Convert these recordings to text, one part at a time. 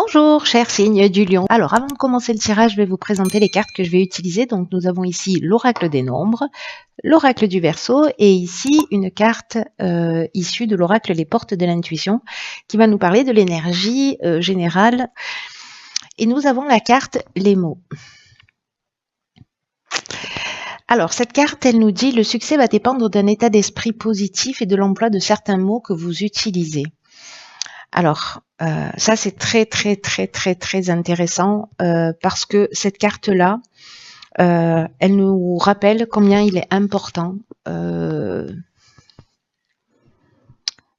Bonjour, cher signe du lion. Alors, avant de commencer le tirage, je vais vous présenter les cartes que je vais utiliser. Donc, nous avons ici l'oracle des nombres, l'oracle du Verseau et ici une carte issue de l'oracle Les Portes de l'Intuition qui va nous parler de l'énergie générale. Et nous avons la carte Les mots. Alors, cette carte, elle nous dit « Le succès va dépendre d'un état d'esprit positif et de l'emploi de certains mots que vous utilisez ». Alors, ça c'est très intéressant parce que cette carte-là, elle nous rappelle combien il est important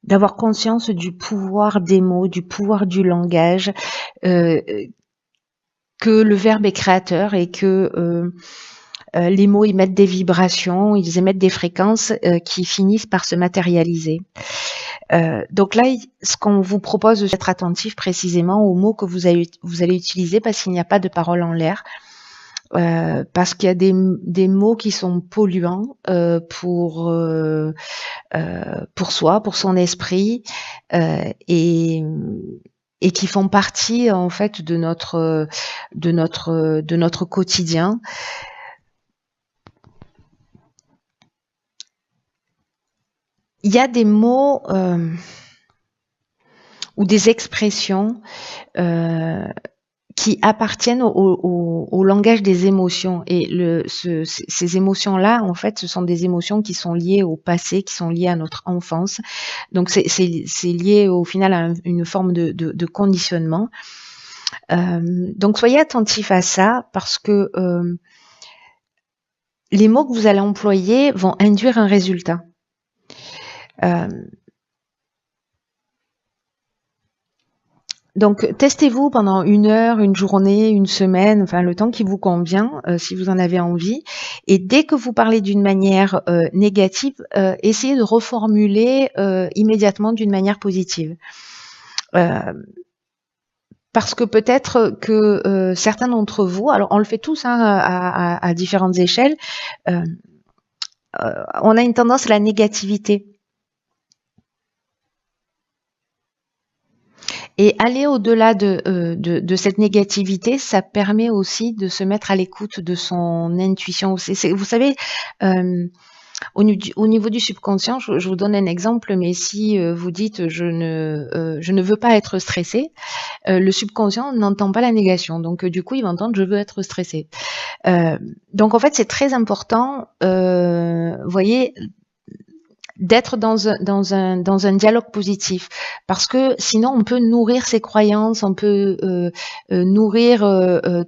d'avoir conscience du pouvoir des mots, du pouvoir du langage, que le verbe est créateur et que les mots émettent des vibrations, ils émettent des fréquences qui finissent par se matérialiser. Donc là, ce qu'on vous propose, c'est d'être attentif précisément aux mots que vous allez utiliser parce qu'il n'y a pas de parole en l'air. Parce qu'il y a des mots qui sont polluants pour soi, pour son esprit, et qui font partie en fait de notre quotidien. Il y a des mots ou des expressions qui appartiennent au langage des émotions. Et ces émotions-là, en fait, ce sont des émotions qui sont liées au passé, qui sont liées à notre enfance. Donc, c'est lié au final à une forme de conditionnement. Donc, soyez attentifs à ça parce que les mots que vous allez employer vont induire un résultat. Donc, testez-vous pendant 1 heure, une journée, une semaine, enfin le temps qui vous convient, si vous en avez envie. Et dès que vous parlez d'une manière négative, essayez de reformuler immédiatement d'une manière positive. Parce que peut-être que certains d'entre vous, alors on le fait tous hein, à différentes échelles, on a une tendance à la négativité. Et aller au-delà de cette négativité, ça permet aussi de se mettre à l'écoute de son intuition. Vous savez, au niveau du subconscient, je vous donne un exemple, mais si vous dites je ne veux pas être stressé, le subconscient n'entend pas la négation. Donc du coup, il va entendre je veux être stressé. Donc en fait, c'est très important, vous voyez, d'être dans un dialogue positif parce que sinon on peut nourrir ses croyances, on peut nourrir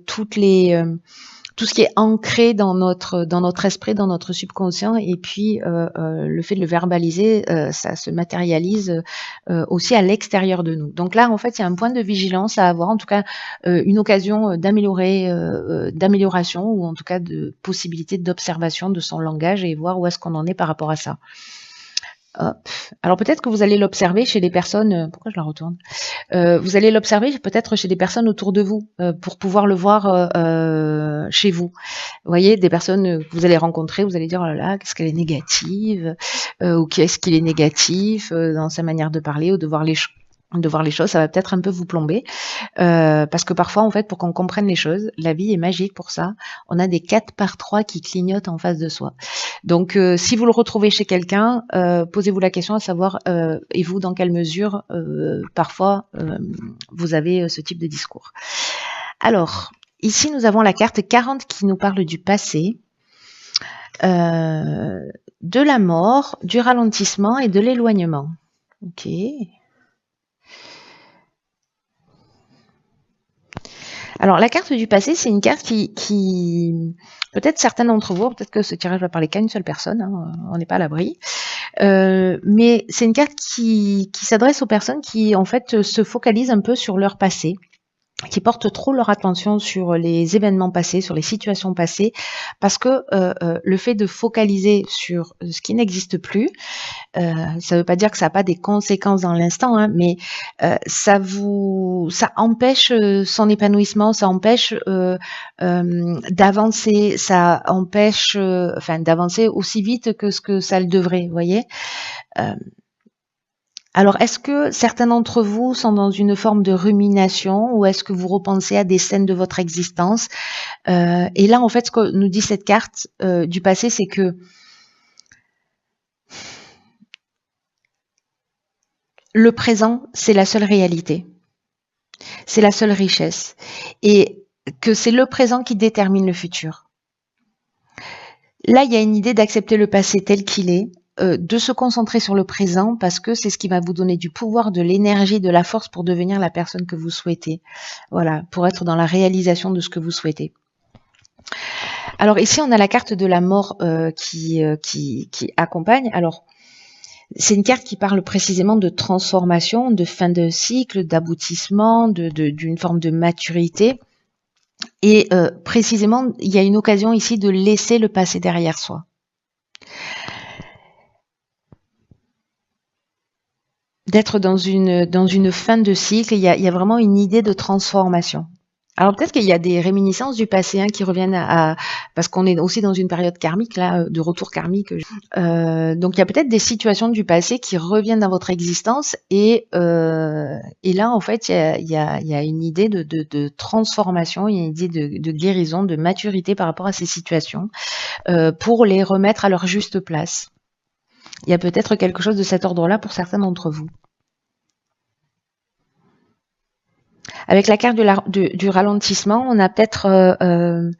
tout ce qui est ancré dans notre esprit, dans notre subconscient et puis le fait de le verbaliser, ça se matérialise aussi à l'extérieur de nous. Donc là en fait il y a un point de vigilance à avoir, en tout cas une occasion d'amélioration ou en tout cas de possibilité d'observation de son langage et voir où est-ce qu'on en est par rapport à ça. Hop. Alors peut-être que vous allez l'observer chez des personnes, pourquoi je la retourne, vous allez l'observer peut-être chez des personnes autour de vous pour pouvoir le voir chez vous. Vous voyez, des personnes que vous allez rencontrer, vous allez dire oh là là, qu'est-ce qu'elle est négative ou qu'est-ce qu'il est négatif dans sa manière de parler ou de voir les choses, ça va peut-être un peu vous plomber parce que parfois en fait pour qu'on comprenne les choses, la vie est magique pour ça, on a des 4x3 qui clignotent en face de soi. Donc si vous le retrouvez chez quelqu'un, posez-vous la question à savoir et vous dans quelle mesure parfois vous avez ce type de discours. Alors ici nous avons la carte 40 qui nous parle du passé, de la mort, du ralentissement et de l'éloignement. Ok. Alors, la carte du passé, c'est une carte qui peut-être certains d'entre vous, peut-être que ce tirage va parler qu'à une seule personne, hein, on n'est pas à l'abri, mais c'est une carte qui s'adresse aux personnes qui, en fait, se focalisent un peu sur leur passé, qui portent trop leur attention sur les événements passés, sur les situations passées, parce que le fait de focaliser sur ce qui n'existe plus, ça ne veut pas dire que ça n'a pas des conséquences dans l'instant, hein, mais ça empêche son épanouissement, ça empêche d'avancer, ça empêche d'avancer aussi vite que ce que ça le devrait, vous voyez. Alors, est-ce que certains d'entre vous sont dans une forme de rumination ou est-ce que vous repensez à des scènes de votre existence? Et là, en fait, ce que nous dit cette carte du passé, c'est que le présent, c'est la seule réalité. C'est la seule richesse. Et que c'est le présent qui détermine le futur. Là, il y a une idée d'accepter le passé tel qu'il est, de se concentrer sur le présent parce que c'est ce qui va vous donner du pouvoir, de l'énergie, de la force pour devenir la personne que vous souhaitez. Voilà, pour être dans la réalisation de ce que vous souhaitez. Alors ici, on a la carte de la mort qui accompagne. Alors, c'est une carte qui parle précisément de transformation, de fin de cycle, d'aboutissement, d'une forme de maturité. Et précisément, il y a une occasion ici de laisser le passé derrière soi. D'être dans une fin de cycle, il y a vraiment une idée de transformation. Alors peut-être qu'il y a des réminiscences du passé qui reviennent parce qu'on est aussi dans une période karmique là, de retour karmique. Donc il y a peut-être des situations du passé qui reviennent dans votre existence et là en fait il y a une idée de transformation, il y a une idée de guérison, de maturité par rapport à ces situations pour les remettre à leur juste place. Il y a peut-être quelque chose de cet ordre-là pour certains d'entre vous. Avec la carte du ralentissement, on a peut-être un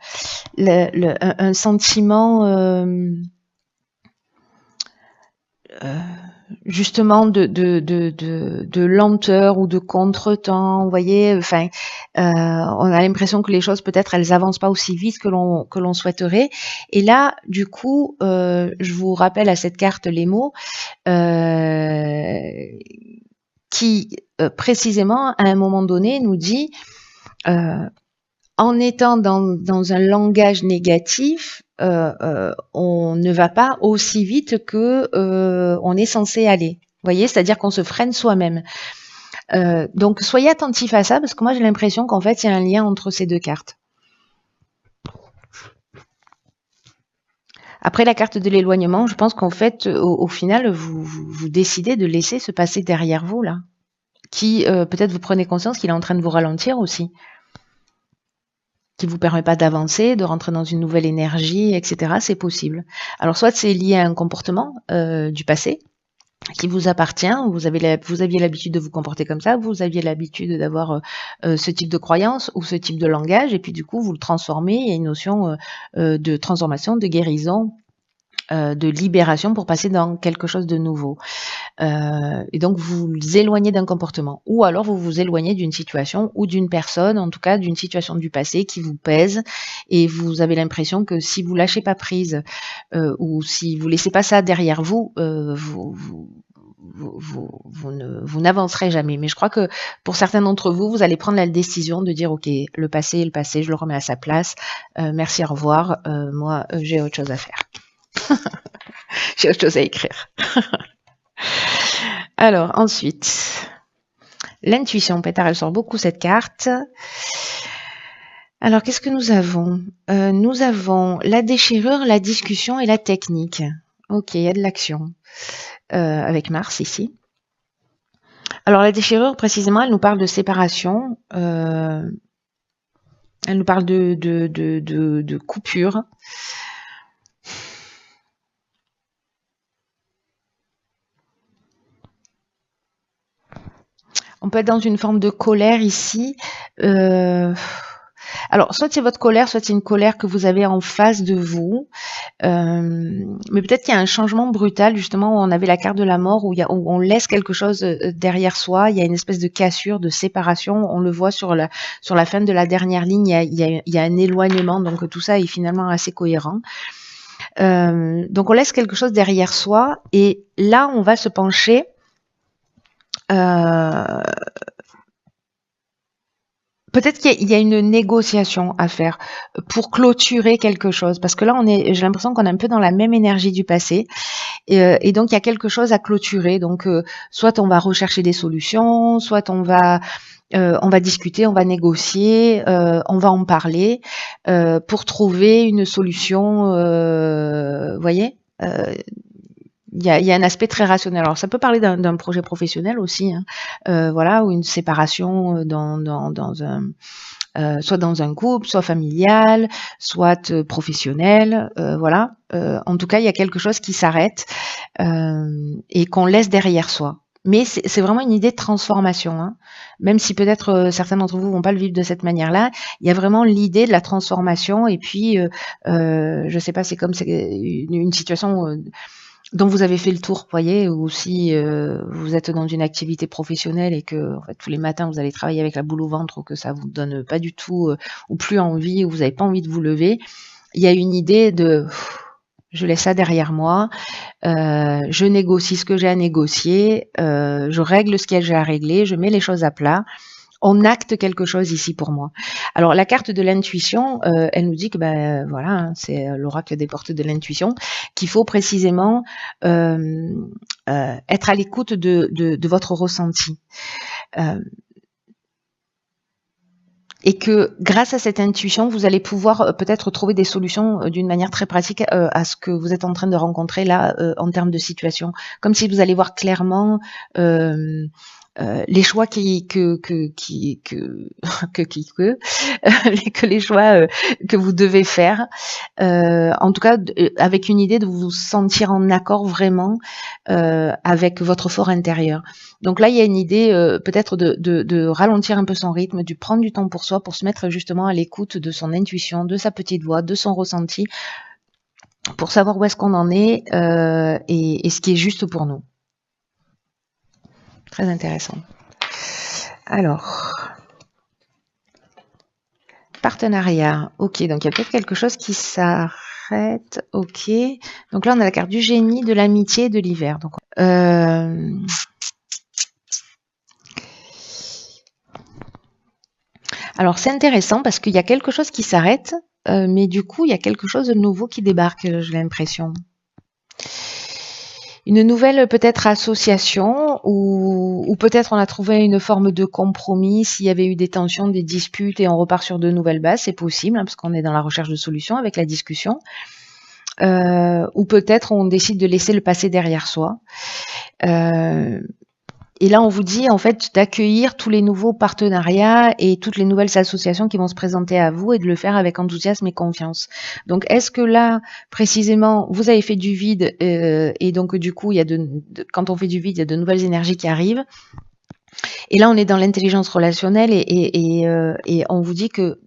sentiment justement de lenteur ou de contretemps. Vous voyez, enfin, on a l'impression que les choses peut-être elles avancent pas aussi vite que l'on souhaiterait. Et là, du coup, je vous rappelle à cette carte les mots qui précisément à un moment donné nous dit en étant dans un langage négatif, on ne va pas aussi vite que on est censé aller. Vous voyez, c'est-à-dire qu'on se freine soi-même. Donc soyez attentifs à ça parce que moi j'ai l'impression qu'en fait il y a un lien entre ces deux cartes. Après la carte de l'éloignement, je pense qu'en fait au final vous décidez de laisser se passer derrière vous là, qui peut-être vous prenez conscience qu'il est en train de vous ralentir aussi, qui vous permet pas d'avancer, de rentrer dans une nouvelle énergie, etc. C'est possible. Alors soit c'est lié à un comportement du passé qui vous appartient, vous aviez l'habitude de vous comporter comme ça, vous aviez l'habitude d'avoir ce type de croyance ou ce type de langage, et puis du coup vous le transformez, il y a une notion de transformation, de guérison, de libération pour passer dans quelque chose de nouveau. Et donc vous vous éloignez d'un comportement ou alors vous vous éloignez d'une situation ou d'une personne, en tout cas d'une situation du passé qui vous pèse et vous avez l'impression que si vous lâchez pas prise ou si vous laissez pas ça derrière vous, vous n'avancerez jamais. Mais je crois que pour certains d'entre vous, vous allez prendre la décision de dire ok, le passé, je le remets à sa place, merci, au revoir, moi j'ai autre chose à faire. J'ai autre chose à écrire. Alors, ensuite, l'intuition. Pétard, elle sort beaucoup cette carte. Alors, qu'est-ce que nous avons nous avons la déchirure, la discussion et la technique. Ok, il y a de l'action. Avec Mars ici. Alors, la déchirure, précisément, elle nous parle de séparation. Elle nous parle de coupure. On peut être dans une forme de colère ici. Alors, soit c'est votre colère, soit c'est une colère que vous avez en face de vous. Mais peut-être qu'il y a un changement brutal, justement, où on avait la carte de la mort, où on laisse quelque chose derrière soi. Il y a une espèce de cassure, de séparation. On le voit sur la fin de la dernière ligne, il y a un éloignement. Donc, tout ça est finalement assez cohérent. Donc, on laisse quelque chose derrière soi. Et là, on va se pencher peut-être qu'il y a une négociation à faire pour clôturer quelque chose, parce que là j'ai l'impression qu'on est un peu dans la même énergie du passé, et donc il y a quelque chose à clôturer. Donc soit on va rechercher des solutions, soit on va discuter, on va négocier, on va en parler pour trouver une solution. Voyez. Il il y a un aspect très rationnel. Alors, ça peut parler d'un projet professionnel aussi, hein, voilà, ou une séparation dans un soit dans un couple, soit familial, soit professionnel, voilà. En tout cas, il y a quelque chose qui s'arrête et qu'on laisse derrière soi. Mais c'est vraiment une idée de transformation, hein. Même si peut-être certains d'entre vous vont pas le vivre de cette manière-là, il y a vraiment l'idée de la transformation. Et puis, je sais pas, c'est comme une situation dont vous avez fait le tour, voyez, ou si vous êtes dans une activité professionnelle et que en fait, tous les matins vous allez travailler avec la boule au ventre ou que ça vous donne pas du tout ou plus envie ou vous n'avez pas envie de vous lever, il y a une idée de je laisse ça derrière moi, je négocie ce que j'ai à négocier, je règle ce qu'il y a j'ai à régler, je mets les choses à plat. On acte quelque chose ici pour moi. Alors la carte de l'intuition, elle nous dit que voilà, hein, c'est l'oracle des portes de l'intuition, qu'il faut précisément être à l'écoute de votre ressenti. Et que grâce à cette intuition, vous allez pouvoir peut-être trouver des solutions d'une manière très pratique à ce que vous êtes en train de rencontrer là en termes de situation. Comme si vous allez voir clairement les choix que les choix que vous devez faire, en tout cas avec une idée de vous sentir en accord vraiment avec votre fort intérieur. Donc là, il y a une idée peut-être de ralentir un peu son rythme, de prendre du temps pour soi, pour se mettre justement à l'écoute de son intuition, de sa petite voix, de son ressenti, pour savoir où est-ce qu'on en est et ce qui est juste pour nous. Très intéressant. Alors, partenariat. Ok, donc il y a peut-être quelque chose qui s'arrête. Ok. Donc là, on a la carte du génie, de l'amitié et de l'hiver. Donc, alors, c'est intéressant parce qu'il y a quelque chose qui s'arrête, mais du coup, il y a quelque chose de nouveau qui débarque, j'ai l'impression. Une nouvelle peut-être association ou peut-être on a trouvé une forme de compromis s'il y avait eu des tensions, des disputes et on repart sur de nouvelles bases, c'est possible hein, parce qu'on est dans la recherche de solutions avec la discussion. Ou peut-être on décide de laisser le passé derrière soi. Et là, on vous dit en fait d'accueillir tous les nouveaux partenariats et toutes les nouvelles associations qui vont se présenter à vous et de le faire avec enthousiasme et confiance. Donc, est-ce que là, précisément, vous avez fait du vide et donc du coup, il y a quand on fait du vide, il y a de nouvelles énergies qui arrivent. Et là, on est dans l'intelligence relationnelle et on vous dit que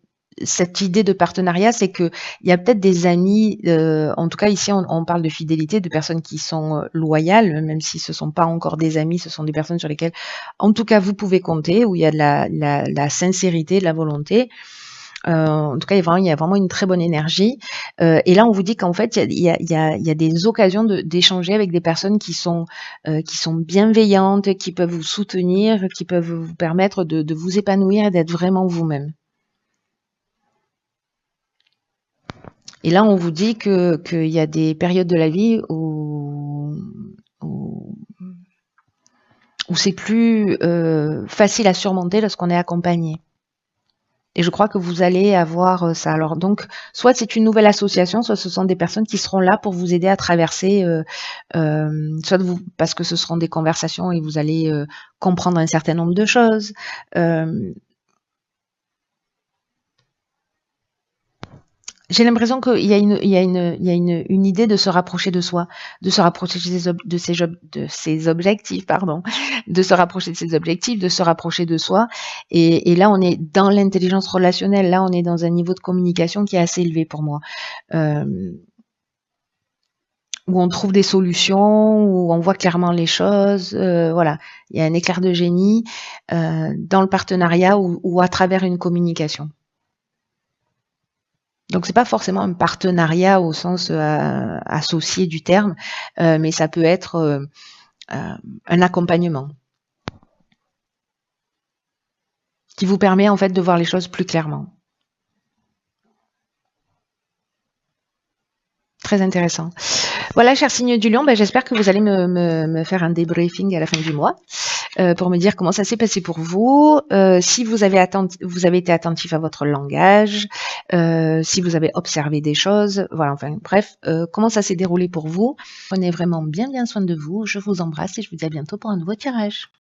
cette idée de partenariat, c'est que il y a peut-être des amis, en tout cas ici on parle de fidélité, de personnes qui sont loyales, même si ce sont pas encore des amis, ce sont des personnes sur lesquelles, en tout cas, vous pouvez compter, où il y a de la sincérité, de la volonté. En tout cas, il y a vraiment une très bonne énergie. Et là, on vous dit qu'en fait, il y a des occasions d'échanger avec des personnes qui sont bienveillantes, qui peuvent vous soutenir, qui peuvent vous permettre de vous épanouir et d'être vraiment vous-même. Et là, on vous dit qu'il y a des périodes de la vie où c'est plus facile à surmonter lorsqu'on est accompagné. Et je crois que vous allez avoir ça. Alors donc, soit c'est une nouvelle association, soit ce sont des personnes qui seront là pour vous aider à traverser, soit parce que ce seront des conversations et vous allez comprendre un certain nombre de choses. J'ai l'impression qu'il y a une idée de se rapprocher de soi, de se rapprocher de ses objectifs, pardon, de se rapprocher de ses objectifs, de se rapprocher de soi. Et là, on est dans l'intelligence relationnelle. Là, on est dans un niveau de communication qui est assez élevé pour moi. Où on trouve des solutions, où on voit clairement les choses. Voilà, il y a un éclair de génie dans le partenariat ou à travers une communication. Donc c'est pas forcément un partenariat au sens associé du terme, mais ça peut être un accompagnement qui vous permet en fait de voir les choses plus clairement. Très intéressant. Voilà, cher signe du lion, j'espère que vous allez me faire un débriefing à la fin du mois. pour me dire comment ça s'est passé pour vous, si vous avez été attentif à votre langage, si vous avez observé des choses, voilà, enfin bref, comment ça s'est déroulé pour vous. Prenez vraiment bien soin de vous. Je vous embrasse et je vous dis à bientôt pour un nouveau tirage.